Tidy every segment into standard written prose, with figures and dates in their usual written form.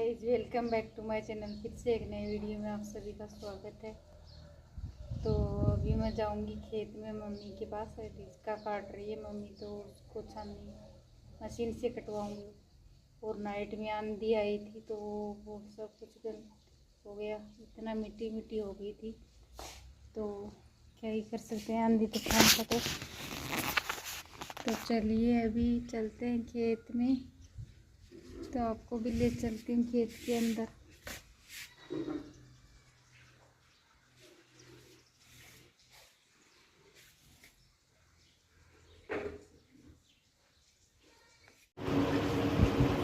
Guys, welcome back to my channel. फिर से एक नई वीडियो में आप सभी का स्वागत है। तो अभी मैं जाऊंगी खेत में मम्मी के पास। इसका काट रही है मम्मी, तो उसको छाननी मशीन से कटवाऊंगी। और नाइट में आंधी आई थी तो वो सब कुछ गंद हो गया, इतना मिट्टी मिट्टी हो गई थी। तो क्या ही कर सकते हैं आंधी तूफान का। तो चलिए अभी चलते हैं खेत में। तो आपको भी ले चलती हूँ खेत के अंदर।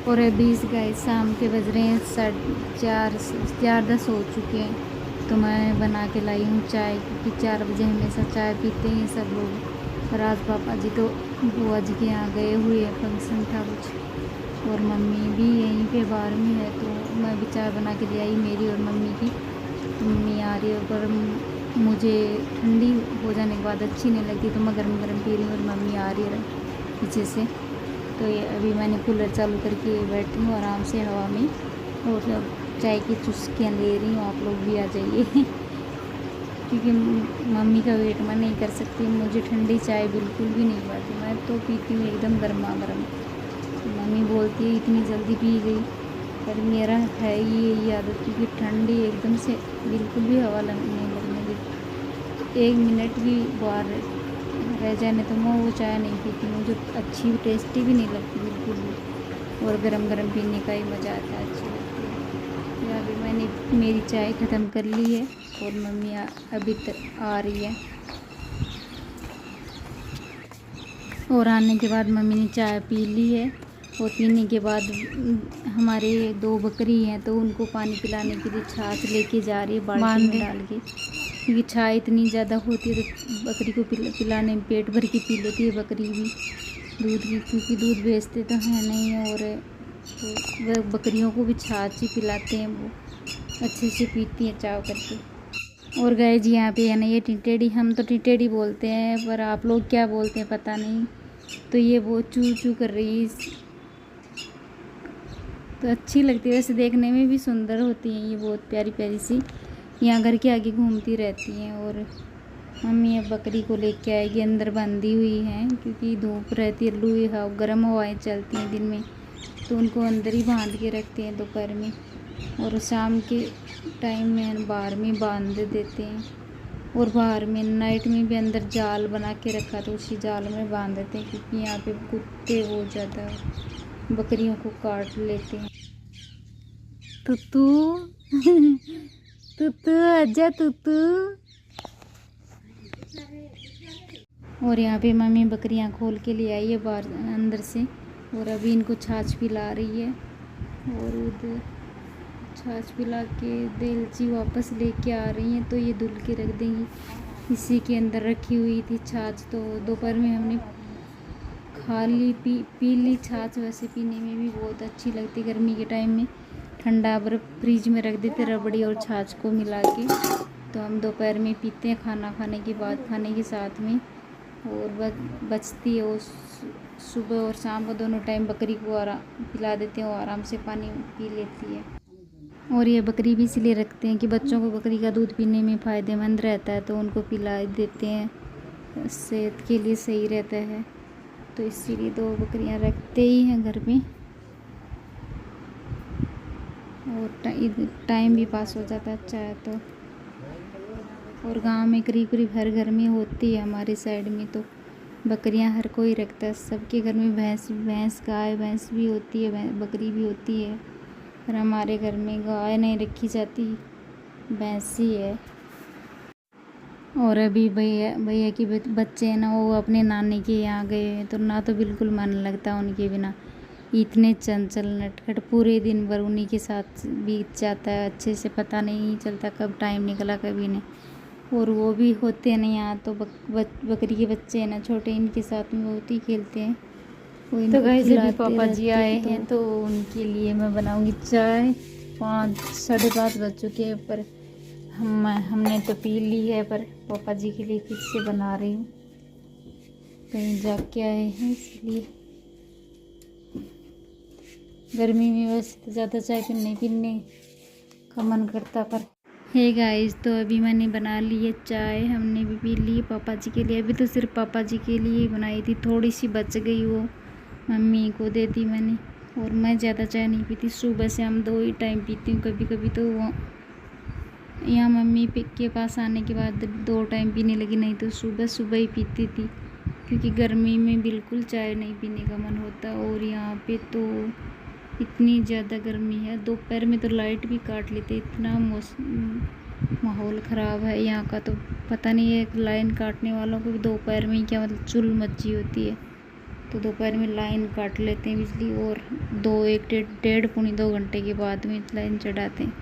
और अभी इस गाय शाम के बज रहे हैं 4:10 हो चुके हैं। तो मैं बना के लाई हूँ चाय, क्योंकि 4 बजे हमेशा चाय पीते हैं सब लोग। और आज पापा जी तो बुआ जी के यहाँ गए हुए हैं, फंक्शन था कुछ। और मम्मी भी यहीं पे बाहर में है, तो मैं भी चाय बना के ले आई मेरी और मम्मी की। तो मम्मी आ रही है, पर मुझे ठंडी हो जाने के बाद अच्छी नहीं लगती, तो मैं गर्म गर्म पी रही हूँ और मम्मी आ रही है पीछे से। तो ये अभी मैंने कूलर चालू करके बैठी हूँ आराम से हवा में, और चाय की चुस्कियाँ ले रही हूँ। आप लोग भी आ जाइए क्योंकि मम्मी का वेट मैं नहीं कर सकती। मुझे ठंडी चाय बिल्कुल भी नहीं पाती, मैं तो पीती हूँ एकदम गर्मा गर्म। मम्मी बोलती है इतनी जल्दी पी गई, पर मेरा है ही यही आदत, क्योंकि ठंडी एकदम से बिल्कुल भी हवा नहीं लगने देती। 1 मिनट भी बाहर रह जाने तो मैं वो चाय नहीं पीती, मुझे अच्छी टेस्टी भी नहीं लगती बिल्कुल भी। और गरम गरम पीने का ही मज़ा आता है, अच्छी लगती है। या अभी मैंने मेरी चाय ख़त्म कर ली है और मम्मी अभी तक आ रही है। और आने के बाद मम्मी ने चाय पी ली है। और पीने के बाद हमारे 2 बकरी हैं, तो उनको पानी पिलाने के लिए छाछ लेके जा रही है बाल्टी में डाल के, क्योंकि छाछ इतनी ज़्यादा होती है तो बकरी को पिलाने में पेट भर के पी लेती है बकरी भी दूध की, क्योंकि दूध बेचते तो हैं नहीं। और वह बकरियों को भी छाछ ही पिलाते हैं, वो अच्छे से पीती हैं चाव करके। और गाय जी यहाँ पे है ना, ये टिटेड़ी, हम तो टिटेड़ी बोलते हैं, पर आप लोग क्या बोलते हैं पता नहीं। तो ये वो चू चू कर रही है, तो अच्छी लगती है, वैसे देखने में भी सुंदर होती हैं ये, बहुत प्यारी प्यारी सी। यहाँ घर के आगे घूमती रहती हैं। और मम्मी अब बकरी को लेके आएगी, अंदर बंधी हुई हैं, क्योंकि धूप रहती है, लू हवा गर्म हवाएँ चलती हैं दिन में, तो उनको अंदर ही बांध के रखते हैं दोपहर में। और शाम के टाइम में बाहर में बांध देते हैं। और बाहर में नाइट में भी अंदर जाल बना के रखा, तो उसी जाल में बांध देते हैं, क्योंकि यहाँ पे कुत्ते बहुत ज़्यादा बकरियों को काट लेते हैं। तुतू तुतू आजा तुतू। और यहाँ पे मम्मी बकरियाँ खोल के ले आई है बाहर अंदर से, और अभी इनको छाछ पिला रही है। और उधर छाछ पिला के देलची वापस लेके आ रही हैं, तो ये धुल के रख देंगी। इसी के अंदर रखी हुई थी छाछ, तो दोपहर में हमने खा ली, पी ली छाछ। वैसे पीने में भी बहुत अच्छी लगती, गर्मी के टाइम में ठंडा बर्फ़ फ्रिज में रख देते रबड़ी और छाछ को मिला के। तो हम दोपहर में पीते हैं खाना खाने के बाद, खाने के साथ में। और बचती है वो सुबह और शाम को दोनों टाइम बकरी को पिला देते हैं, वो आराम से पानी पी लेती है। और ये बकरी भी इसलिए रखते हैं कि बच्चों को बकरी का दूध पीने में फ़ायदेमंद रहता है, तो उनको पिला देते हैं, सेहत के लिए सही रहता है। तो इसीलिए 2 बकरियां रखते ही हैं घर में। और टाइम भी पास हो जाता है, अच्छा है तो। और गांव में करीब करीब हर घर में होती है, हमारे साइड में तो बकरियां हर कोई रखता है। सबके घर में भैंस गाय भैंस भी होती है, बकरी भी होती है। पर हमारे घर में गाय नहीं रखी जाती, भैंस ही है। और अभी भैया के बच्चे हैं ना, वो अपने नानी के यहाँ गए हैं, तो ना तो बिल्कुल मन लगता उनके बिना। इतने चंचल नटखट, पूरे दिन भर उन्हीं के साथ बीत जाता है, अच्छे से पता नहीं चलता कब टाइम निकला कभी नहीं। और वो भी होते हैं ना यहाँ, तो बकरी के बच्चे हैं ना छोटे, इनके साथ में बहुत ही खेलते हैं। तो गाइस अभी पापा जी आए हैं, तो उनके लिए मैं बनाऊंगी चाय। 5 साढ़े 5 बज चुके हैं, पर हमने तो पी ली है, पर पापा जी के लिए फिर से बना रही हूँ। कहीं जाके आए हैं इसलिए। गर्मी में वैसे तो ज़्यादा चाय पीने का मन करता पर। हे गाइस, तो अभी मैंने बना ली है चाय, हमने भी पी ली पापा जी के लिए। अभी तो सिर्फ पापा जी के लिए ही बनाई थी, थोड़ी सी बच गई, वो मम्मी को दे दी मैंने। और मैं ज़्यादा चाय नहीं पीती, सुबह से हम 2 ही टाइम पीती हूँ। कभी कभी तो वो यहाँ मम्मी के पास आने के बाद 2 टाइम पीने लगी, नहीं तो सुबह सुबह ही पीती थी, क्योंकि गर्मी में बिल्कुल चाय नहीं पीने का मन होता। और यहाँ पे तो इतनी ज़्यादा गर्मी है, दोपहर में तो लाइट भी काट लेते, इतना माहौल ख़राब है यहाँ का। तो पता नहीं है, लाइन काटने वालों को भी दोपहर में क्या मतलब चुल मची होती है, तो दोपहर में लाइन काट लेते हैं बिजली, और 1 पौने 2 घंटे के बाद में लाइन चढ़ाते हैं।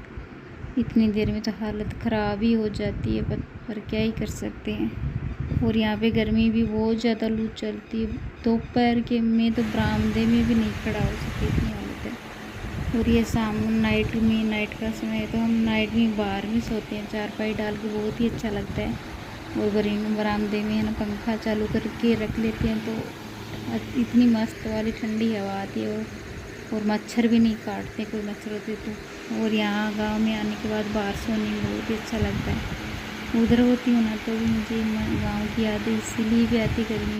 इतनी देर में तो हालत ख़राब ही हो जाती है, पर क्या ही कर सकते हैं। और यहाँ पे गर्मी भी बहुत ज़्यादा लू चलती है, दोपहर के में तो बरामदे में भी नहीं खड़ा हो सकते, इतनी हालत है। और ये शाम नाइट का समय है, तो हम नाइट में बाहर में सोते हैं चारपाई डाल के, बहुत ही अच्छा लगता है। और बरामदे में है ना पंखा चालू करके रख लेते हैं, तो इतनी मस्त वाली ठंडी हवा आती है। और मच्छर भी नहीं काटते, कोई मच्छर होते तो। और यहाँ गांव में आने के बाद बाहर सोने में बहुत ही अच्छा लगता है। उधर होती हूँ ना, तो भी मुझे गांव की यादें इसीलिए भी आती गर्मी।